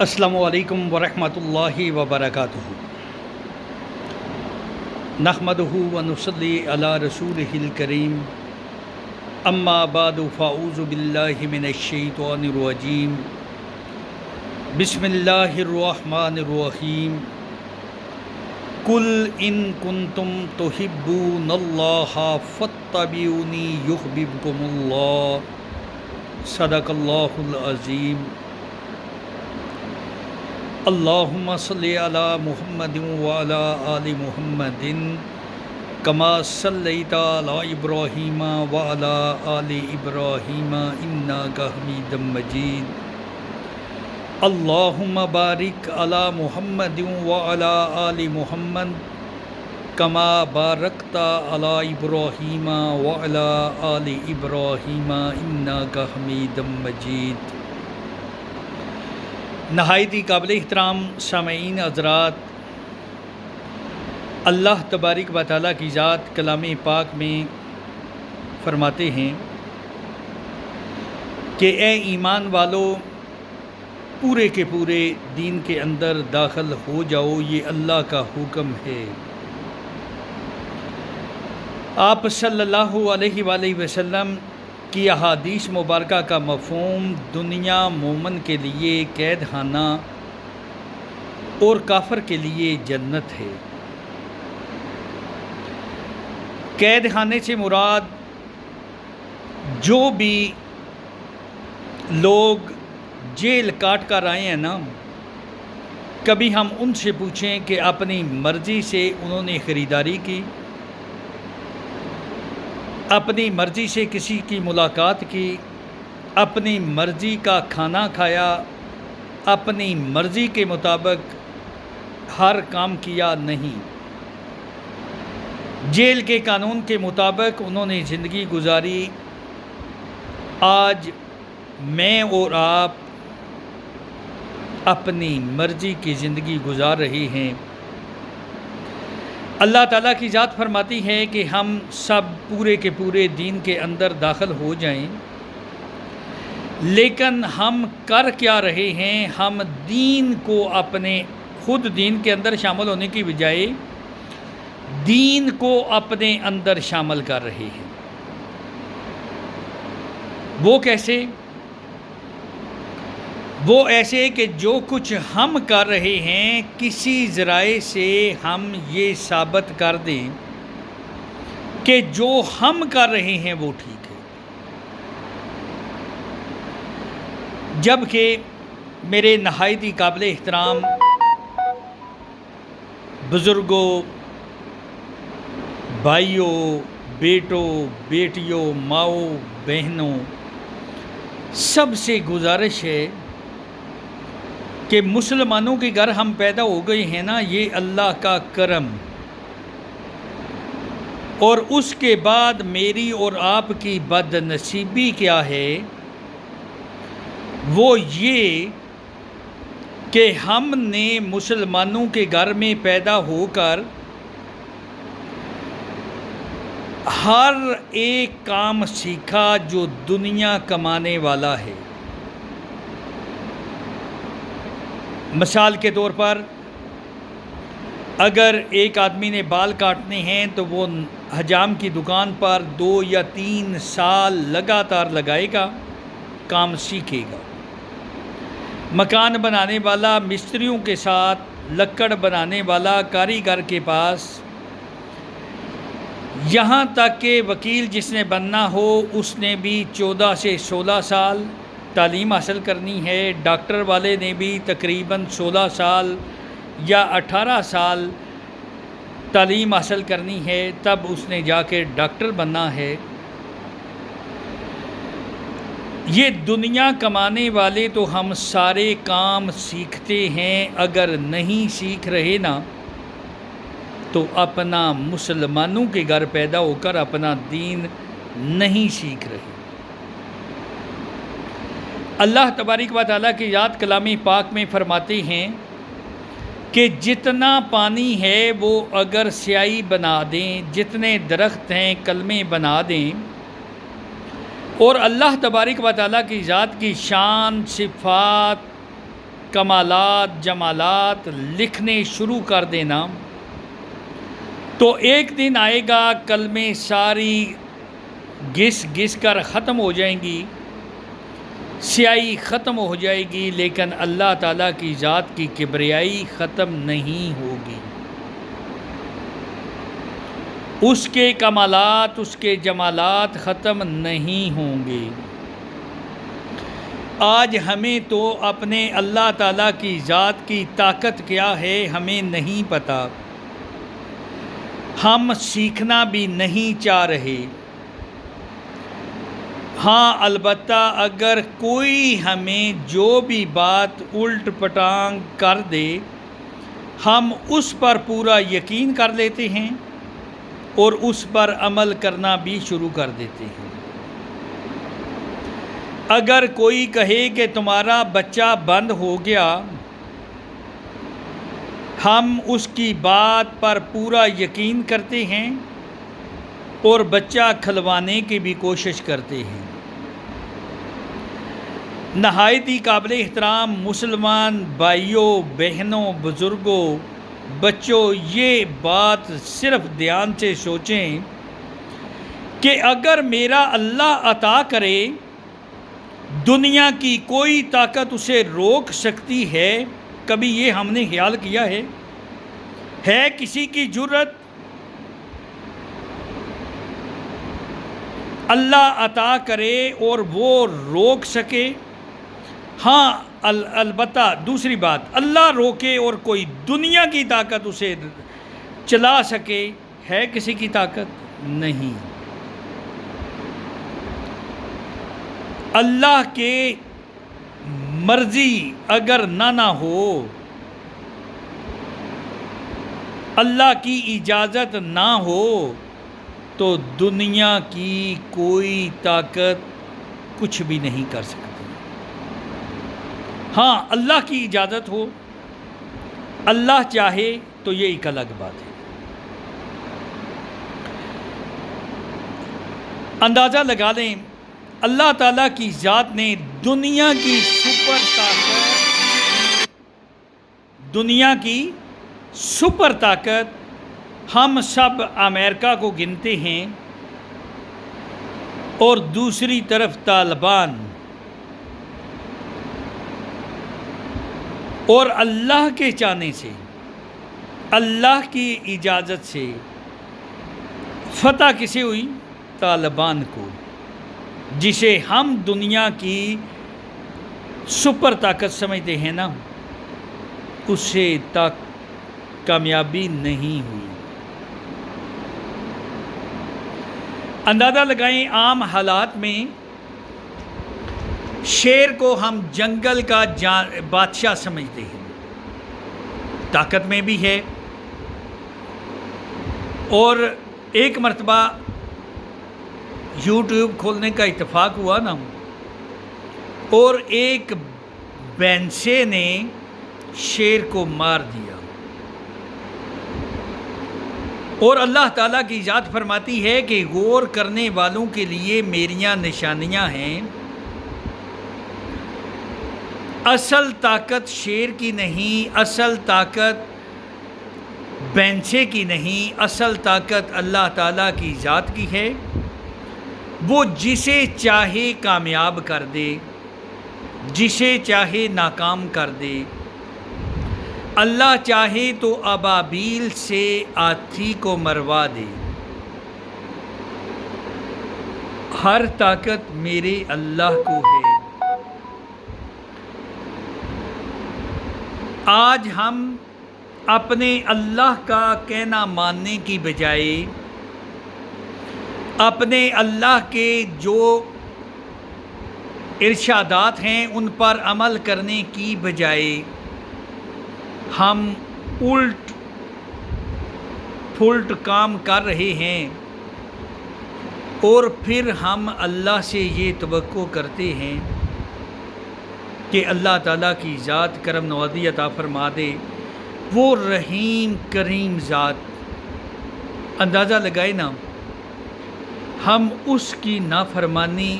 السلام علیکم ورحمۃ اللہ وبرکاتہ۔ نحمدہ ونصلی علی رسولہ الکریم، اما بعد فاعوذ باللہ من الشیطان الرجیم، بسم اللہ الرحمن الرحیم۔ قل ان کنتم تحبون اللہ فاتبعونی یحببکم اللہ، صدق اللہ العظیم۔ اللہم صلی علی محمد وعلی آل محمد کما صلیت علی ابراہیم وعلی آل ابراہیم انک حمید مجید۔ اللہم بارک علی محمد وعلی آل محمد کما بارکت علی ابراہیم وعلی آل ابراہیم انک حمید مجید۔ نہایت ہی قابل احترام سامعین حضرات، اللہ تبارک و تعالیٰ کی ذات کلام پاک میں فرماتے ہیں کہ اے ایمان والو، پورے کے پورے دین کے اندر داخل ہو جاؤ، یہ اللہ کا حکم ہے۔ آپ صلی اللہ علیہ وآلہ وسلم کی احادیث مبارکہ کا مفہوم دنیا مومن کے لیے قید خانہ اور کافر کے لیے جنت ہے۔ قید خانے سے مراد جو بھی لوگ جیل کاٹ کر آئے ہیں نا، کبھی ہم ان سے پوچھیں کہ اپنی مرضی سے انہوں نے خریداری کی، اپنی مرضی سے کسی کی ملاقات کی، اپنی مرضی کا کھانا کھایا، اپنی مرضی کے مطابق ہر کام کیا؟ نہیں۔ جیل کے قانون کے مطابق انہوں نے زندگی گزاری۔ آج میں اور آپ اپنی مرضی کی زندگی گزار رہے ہیں۔ اللہ تعالیٰ کی ذات فرماتی ہے کہ ہم سب پورے کے پورے دین کے اندر داخل ہو جائیں، لیکن ہم کر کیا رہے ہیں؟ ہم دین کو اپنے خود دین کے اندر شامل ہونے کی بجائے دین کو اپنے اندر شامل کر رہے ہیں۔ وہ کیسے؟ وہ ایسے کہ جو کچھ ہم کر رہے ہیں کسی ذرائع سے ہم یہ ثابت کر دیں کہ جو ہم کر رہے ہیں وہ ٹھیک ہے، جبکہ میرے نہایت ہی قابل احترام بزرگوں، بھائیوں، بیٹوں، بیٹیوں، ماؤں، بہنوں، سب سے گزارش ہے کہ مسلمانوں کے گھر ہم پیدا ہو گئے ہیں نا، یہ اللہ کا کرم، اور اس کے بعد میری اور آپ کی بد نصیبی کیا ہے؟ وہ یہ کہ ہم نے مسلمانوں کے گھر میں پیدا ہو کر ہر ایک کام سیکھا جو دنیا کمانے والا ہے۔ مثال کے طور پر، اگر ایک آدمی نے بال کاٹنے ہیں تو وہ حجام کی دکان پر 2 یا 3 سال لگاتار لگائے گا، کام سیکھے گا۔ مکان بنانے والا مستریوں کے ساتھ، لکڑ بنانے والا کاریگر کے پاس، یہاں تک کہ وکیل جس نے بننا ہو اس نے بھی 14 سے 16 سال تعلیم حاصل کرنی ہے۔ ڈاکٹر والے نے بھی تقریباً 16 سال یا 18 سال تعلیم حاصل کرنی ہے، تب اس نے جا کے ڈاکٹر بننا ہے۔ یہ دنیا کمانے والے تو ہم سارے کام سیکھتے ہیں، اگر نہیں سیکھ رہے نا تو اپنا مسلمانوں کے گھر پیدا ہو کر اپنا دین نہیں سیکھ رہے۔ اللہ تبارک و تعالیٰ کی ذات کلام پاک میں فرماتے ہیں کہ جتنا پانی ہے وہ اگر سیاہی بنا دیں، جتنے درخت ہیں کلمے بنا دیں، اور اللہ تبارک و تعالیٰ کی ذات کی شان، صفات کمالات جمالات لکھنے شروع کر دینا، تو ایک دن آئے گا کلمیں ساری گھس گھس کر ختم ہو جائیں گی، سیاہی ختم ہو جائے گی، لیکن اللہ تعالیٰ کی ذات کی کبریائی ختم نہیں ہوگی، اس کے کمالات اس کے جمالات ختم نہیں ہوں گے۔ آج ہمیں تو اپنے اللہ تعالیٰ کی ذات کی طاقت کیا ہے ہمیں نہیں پتہ، ہم سیکھنا بھی نہیں چاہ رہے۔ ہاں البتہ اگر کوئی ہمیں جو بھی بات الٹ پٹانگ کر دے، ہم اس پر پورا یقین کر لیتے ہیں اور اس پر عمل کرنا بھی شروع کر دیتے ہیں۔ اگر کوئی کہے کہ تمہارا بچہ بند ہو گیا، ہم اس کی بات پر پورا یقین کرتے ہیں اور بچہ کھلوانے کی بھی کوشش کرتے ہیں۔ نہایت ہی قابل احترام مسلمان بھائیوں، بہنوں، بزرگوں، بچوں، یہ بات صرف دھیان سے سوچیں کہ اگر میرا اللہ عطا کرے، دنیا کی کوئی طاقت اسے روک سکتی ہے؟ کبھی یہ ہم نے خیال کیا ہے کسی کی جرأت اللہ عطا کرے اور وہ روک سکے؟ ہاں البتہ دوسری بات، اللہ روکے اور کوئی دنیا کی طاقت اسے چلا سکے؟ ہے کسی کی طاقت؟ نہیں۔ اللہ کے مرضی اگر نہ ہو، اللہ کی اجازت نہ ہو، تو دنیا کی کوئی طاقت کچھ بھی نہیں کر سکتی۔ ہاں اللہ کی اجازت ہو، اللہ چاہے تو یہ ایک الگ بات ہے۔ اندازہ لگا لیں، اللہ تعالیٰ کی ذات نے دنیا کی سپر طاقت ہم سب امریکہ کو گنتے ہیں، اور دوسری طرف طالبان، اور اللہ کے چاہنے سے، اللہ کی اجازت سے فتح کسے ہوئی؟ طالبان کو، جسے ہم دنیا کی سپر طاقت سمجھتے ہیں نا، اسے تک کامیابی نہیں ہوئی۔ اندازہ لگائیں، عام حالات میں شیر کو ہم جنگل کا بادشاہ سمجھتے ہیں، طاقت میں بھی ہے، اور ایک مرتبہ یوٹیوب کھولنے کا اتفاق ہوا نا، اور ایک بینسے نے شیر کو مار دیا، اور اللہ تعالیٰ کی ذات فرماتی ہے کہ غور کرنے والوں کے لیے میریاں نشانیاں ہیں۔ اصل طاقت شیر کی نہیں، اصل طاقت بینسے کی نہیں، اصل طاقت اللہ تعالیٰ کی ذات کی ہے۔ وہ جسے چاہے کامیاب کر دے، جسے چاہے ناکام کر دے۔ اللہ چاہے تو ابابیل سے ہاتھی کو مروا دے۔ ہر طاقت میرے اللہ کو ہے۔ آج ہم اپنے اللہ کا کہنا ماننے کی بجائے اپنے اللہ کے جو ارشادات ہیں ان پر عمل کرنے کی بجائے ہم الٹ پھلٹ کام کر رہے ہیں، اور پھر ہم اللہ سے یہ توقع کرتے ہیں کہ اللہ تعالیٰ کی ذات کرم نوازی عطا فرما دے، وہ رحیم کریم ذات۔ اندازہ لگائے نا، ہم اس کی نافرمانی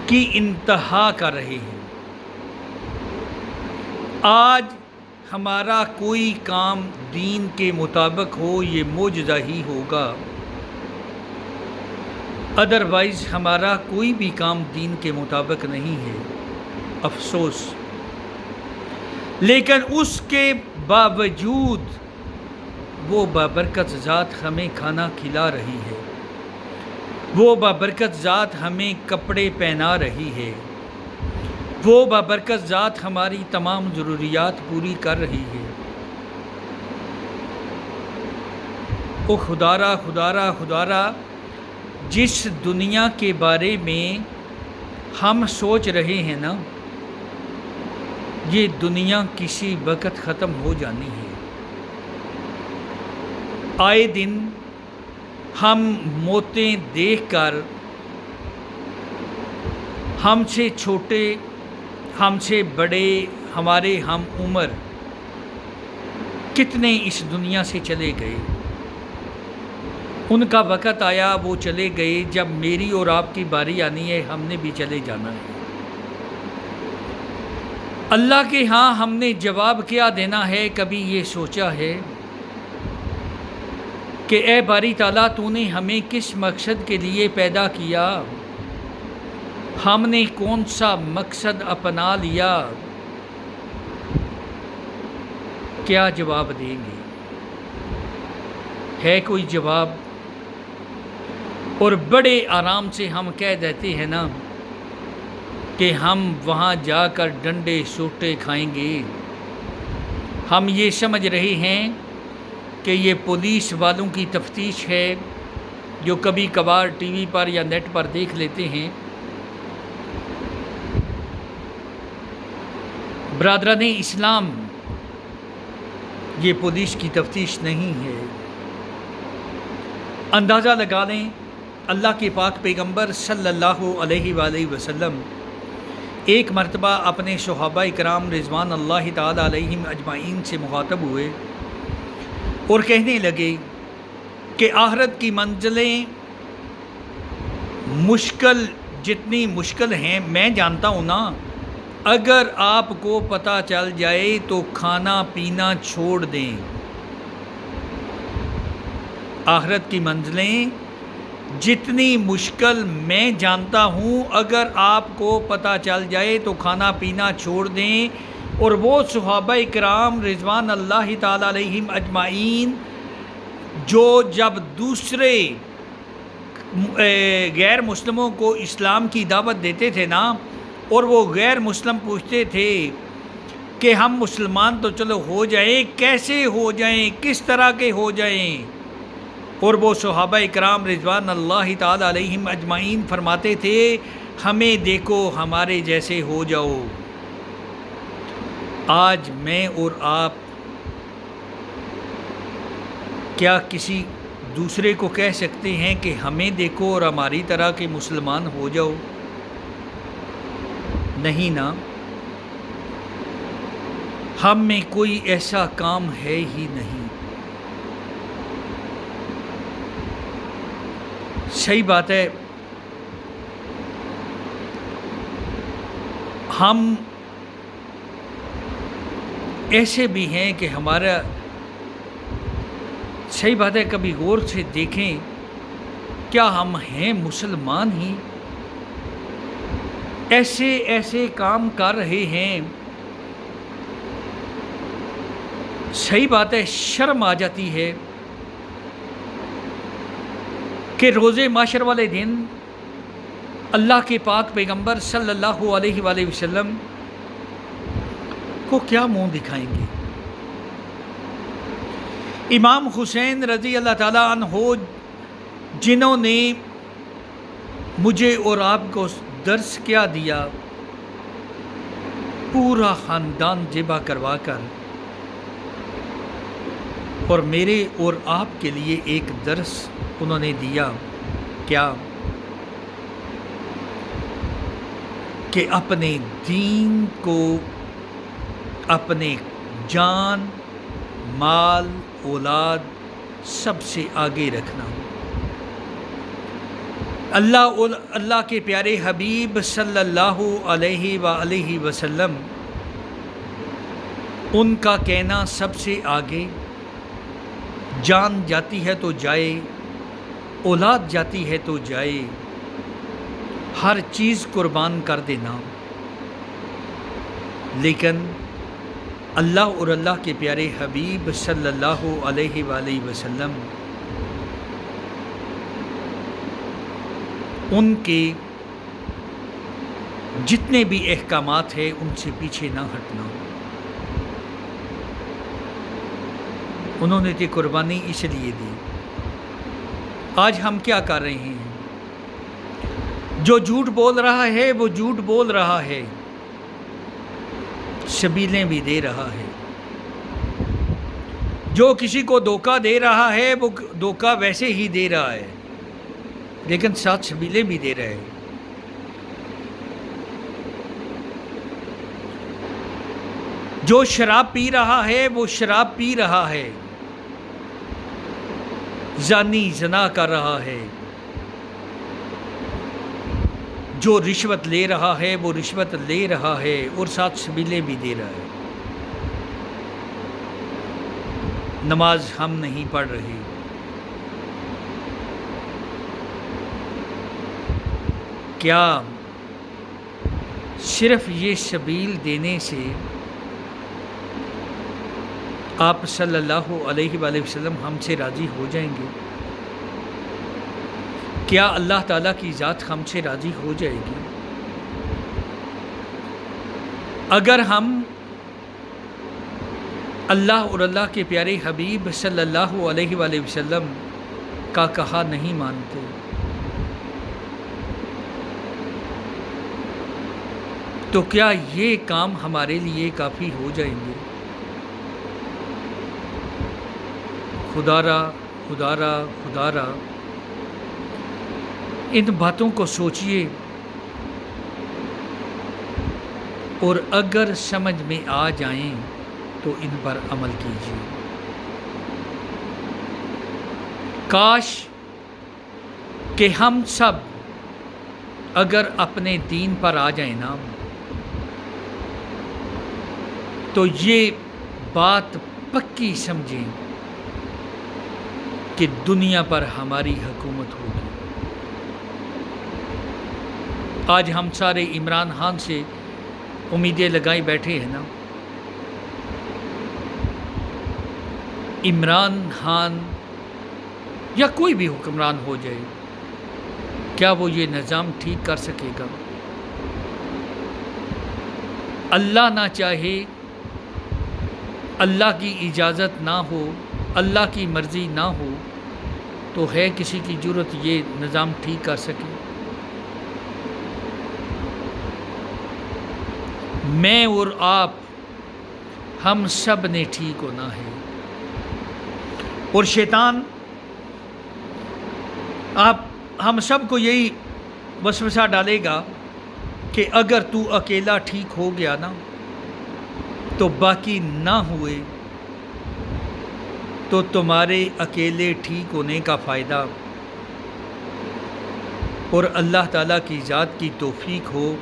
کی انتہا کر رہے ہیں، آج ہمارا کوئی کام دین کے مطابق ہو یہ معجزہ ہی ہوگا، ادروائز ہمارا کوئی بھی کام دین کے مطابق نہیں ہے، افسوس۔ لیکن اس کے باوجود وہ بابرکت ذات ہمیں کھانا کھلا رہی ہے، وہ بابرکت ذات ہمیں کپڑے پہنا رہی ہے، وہ بابرکت ذات ہماری تمام ضروریات پوری کر رہی ہے۔ او خدارا خدارا خدارا، جس دنیا کے بارے میں ہم سوچ رہے ہیں نا، یہ دنیا کسی وقت ختم ہو جانی ہے۔ آئے دن ہم موتیں دیکھ کر ہم سے چھوٹے، ہم سے بڑے، ہمارے ہم عمر کتنے اس دنیا سے چلے گئے۔ ان کا وقت آیا، وہ چلے گئے، جب میری اور آپ کی باری آنی ہے ہم نے بھی چلے جانا ہے۔ اللہ کے ہاں ہم نے جواب کیا دینا ہے؟ کبھی یہ سوچا ہے کہ اے باری تعالیٰ تو نے ہمیں کس مقصد کے لیے پیدا کیا؟ ہم نے کون سا مقصد اپنا لیا؟ کیا جواب دیں گے؟ ہے کوئی جواب؟ اور بڑے آرام سے ہم کہہ دیتے ہیں نا کہ ہم وہاں جا کر ڈنڈے سوٹے کھائیں گے۔ ہم یہ سمجھ رہے ہیں کہ یہ پولیس والوں کی تفتیش ہے جو کبھی کبھار ٹی وی پر یا نیٹ پر دیکھ لیتے ہیں۔ برادران اسلام، یہ پولیس کی تفتیش نہیں ہے۔ اندازہ لگا لیں، اللہ کے پاک پیغمبر صلی اللہ علیہ وآلہ وسلم ایک مرتبہ اپنے صحابہ کرام رضوان اللہ تعالی علیہم اجمعین سے مخاطب ہوئے اور کہنے لگے کہ آخرت کی منزلیں مشکل، جتنی مشکل ہیں میں جانتا ہوں نا، اگر آپ کو پتہ چل جائے تو کھانا پینا چھوڑ دیں۔ آخرت کی منزلیں جتنی مشکل میں جانتا ہوں، اگر آپ کو پتہ چل جائے تو کھانا پینا چھوڑ دیں۔ اور وہ صحابہ کرام رضوان اللہ تعالی علیہم اجمعین جو جب دوسرے غیر مسلموں کو اسلام کی دعوت دیتے تھے نا، اور وہ غیر مسلم پوچھتے تھے کہ ہم مسلمان تو چلو ہو جائیں، کیسے ہو جائیں، کس طرح کے ہو جائیں، اور وہ صحابہ کرام رضوان اللہ تعالی علیہم اجمعین فرماتے تھے ہمیں دیکھو ہمارے جیسے ہو جاؤ۔ آج میں اور آپ کیا کسی دوسرے کو کہہ سکتے ہیں کہ ہمیں دیکھو اور ہماری طرح کے مسلمان ہو جاؤ؟ نہیں نا، ہم میں کوئی ایسا کام ہے ہی نہیں۔ صحیح بات ہے، ہم ایسے بھی ہیں کہ ہمارا، صحیح بات ہے، کبھی غور سے دیکھیں کیا ہم ہیں مسلمان ہی؟ ایسے ایسے کام کر رہے ہیں، صحیح بات ہے، شرم آ جاتی ہے کہ روز محشر والے دن اللہ کے پاک پیغمبر صلی اللہ علیہ وآلہ وسلم کو کیا منہ دکھائیں گے۔ امام حسین رضی اللہ تعالیٰ عنہ جنہوں نے مجھے اور آپ کو درس کیا دیا، پورا خاندان ذبح کروا کر، اور میرے اور آپ کے لیے ایک درس انہوں نے دیا، کیا کہ اپنے دین کو اپنے جان، مال، اولاد سب سے آگے رکھنا۔ اللہ کے پیارے حبیب صلی اللہ علیہ وآلہ وسلم ان کا کہنا سب سے آگے، جان جاتی ہے تو جائے، اولاد جاتی ہے تو جائے، ہر چیز قربان کر دینا، لیکن اللہ اور اللہ کے پیارے حبیب صلی اللہ علیہ وآلہ وسلم ان کے جتنے بھی احکامات ہیں ان سے پیچھے نہ ہٹنا۔ انہوں نے تو قربانی اس لیے دی۔ آج ہم کیا کر رہے ہیں؟ جو جھوٹ بول رہا ہے وہ جھوٹ بول رہا ہے، سبیلیں بھی دے رہا ہے۔ جو کسی کو دھوکہ دے رہا ہے وہ دھوکہ ویسے ہی دے رہا ہے، لیکن ساتھ سبیلیں بھی دے رہے ہیں۔ جو شراب پی رہا ہے وہ شراب پی رہا ہے، زانی زنا کر رہا ہے۔ جو رشوت لے رہا ہے وہ رشوت لے رہا ہے اور ساتھ سبیلیں بھی دے رہا ہے۔ نماز ہم نہیں پڑھ رہے، کیا صرف یہ سبیل دینے سے آپ صلی اللہ علیہ وآلہ وسلم ہم سے راضی ہو جائیں گے؟ کیا اللہ تعالیٰ کی ذات ہم سے راضی ہو جائے گی؟ اگر ہم اللہ اور اللہ کے پیارے حبیب صلی اللہ علیہ وآلہ وسلم کا کہا نہیں مانتے، تو کیا یہ کام ہمارے لیے کافی ہو جائیں گے؟ خدا را ان باتوں کو سوچئے اور اگر سمجھ میں آ جائیں تو ان پر عمل کیجیے۔ کاش کہ ہم سب اگر اپنے دین پر آ جائیں نا تو یہ بات پکی سمجھیں کہ دنیا پر ہماری حکومت ہوگی۔ آج ہم سارے عمران خان سے امیدیں لگائے بیٹھے ہیں نا۔ عمران خان یا کوئی بھی حکمران ہو جائے، کیا وہ یہ نظام ٹھیک کر سکے گا؟ اللہ نہ چاہے، اللہ کی اجازت نہ ہو، اللہ کی مرضی نہ ہو تو ہے کسی کی جرت یہ نظام ٹھیک کر سکے؟ میں اور آپ ہم سب نے ٹھیک ہونا ہے، اور شیطان ہم سب کو یہی وسوسہ ڈالے گا کہ اگر تو اکیلا ٹھیک ہو گیا نا تو باقی نہ ہوئے تو تمہارے اکیلے ٹھیک ہونے کا فائدہ اور اللہ تعالیٰ کی ذات کی توفیق ہو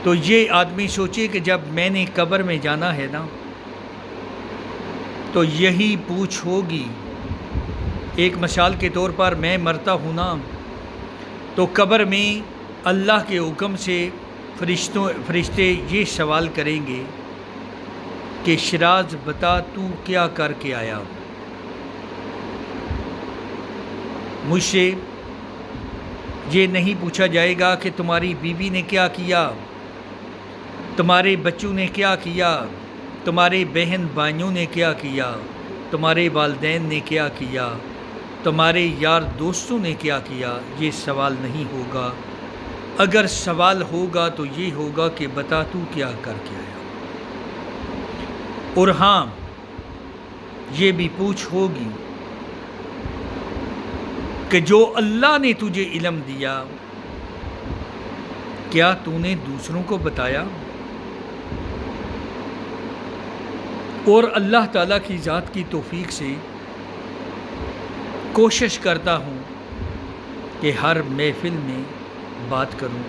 تو یہ آدمی سوچے کہ جب میں نے قبر میں جانا ہے نا تو یہی پوچھ ہوگی۔ ایک مثال کے طور پر میں مرتا ہوں نا تو قبر میں اللہ کے حکم سے فرشتے یہ سوال کریں گے کہ شراز بتا تو کیا کر کے آیا؟ مجھ سے یہ نہیں پوچھا جائے گا کہ تمہاری بیوی نے کیا کیا، تمہارے بچوں نے کیا کیا، تمہارے بہن بھائیوں نے کیا کیا، تمہارے والدین نے کیا کیا، تمہارے یار دوستوں نے کیا کیا۔ یہ سوال نہیں ہوگا۔ اگر سوال ہوگا تو یہ ہوگا کہ بتا تو کیا کر کے آیا۔ اور ہاں یہ بھی پوچھ ہوگی کہ جو اللہ نے تجھے علم دیا کیا تو نے دوسروں کو بتایا؟ اور اللہ تعالیٰ کی ذات کی توفیق سے کوشش کرتا ہوں کہ ہر محفل میں بات کروں،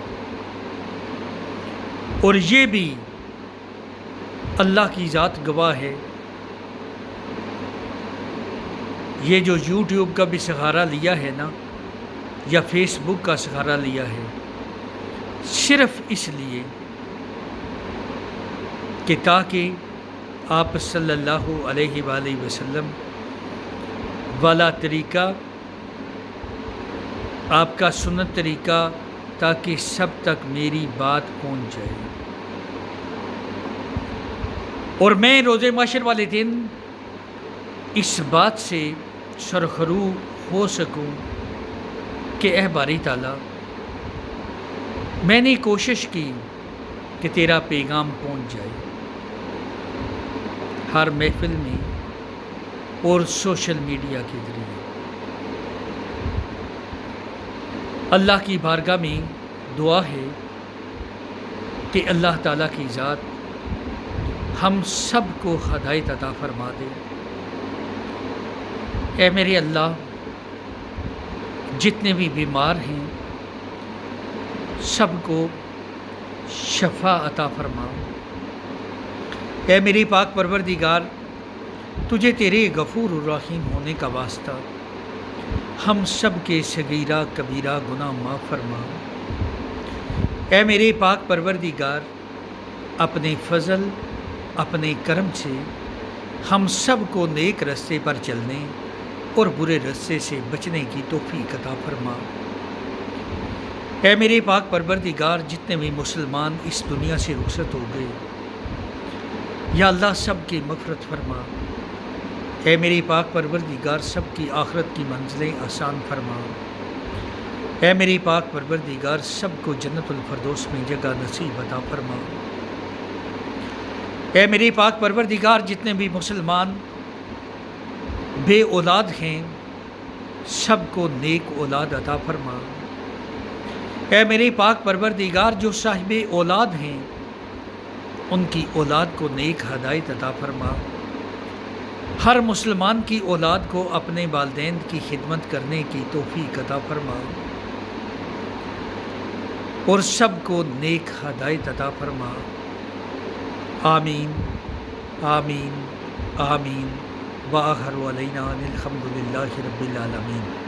اور یہ بھی اللہ کی ذات گواہ ہے، یہ جو یوٹیوب کا بھی سہارا لیا ہے نا، یا فیس بک کا سہارا لیا ہے، صرف اس لیے کہ تاکہ آپ صلی اللہ علیہ وآلہ وسلم والا طریقہ، آپ کا سنت طریقہ، تاکہ سب تک میری بات پہنچ جائے، اور میں روز محشر والے دن اس بات سے سرخرو ہو سکوں کہ اے باری تعالیٰ، میں نے کوشش کی کہ تیرا پیغام پہنچ جائے ہر محفل میں اور سوشل میڈیا کے ذریعے۔ اللہ کی بارگاہ میں دعا ہے کہ اللہ تعالیٰ کی ذات ہم سب کو ہدایت عطا فرما دے۔ اے میرے اللہ، جتنے بھی بیمار ہیں سب کو شفا عطا فرما۔ اے میری پاک پروردگار، تجھے تیرے غفور الرحیم ہونے کا واسطہ ہم سب کے صغیرہ کبیرہ گناہ معاف فرما۔ اے میرے پاک پروردگار، اپنے فضل، اپنے کرم سے ہم سب کو نیک رستے پر چلنے اور برے رستے سے بچنے کی توفیق عطا فرما۔ اے میرے پاک پروردگار، جتنے بھی مسلمان اس دنیا سے رخصت ہو گئے، یا اللہ سب کی مغفرت فرما۔ اے میری پاک پروردگار، سب کی آخرت کی منزلیں آسان فرما۔ اے میری پاک پروردگار، سب کو جنت الفردوس میں جگہ نصیب عطا فرما۔ اے میری پاک پروردگار، جتنے بھی مسلمان بے اولاد ہیں سب کو نیک اولاد عطا فرما۔ اے میری پاک پروردگار، جو صاحب اولاد ہیں ان کی اولاد کو نیک ہدایت عطا فرما۔ ہر مسلمان کی اولاد کو اپنے والدین کی خدمت کرنے کی توفیق عطا فرما، اور سب کو نیک ہدایت عطا فرما۔ آمین آمین آمین، وآخر علینا الحمد للہ رب العالمین۔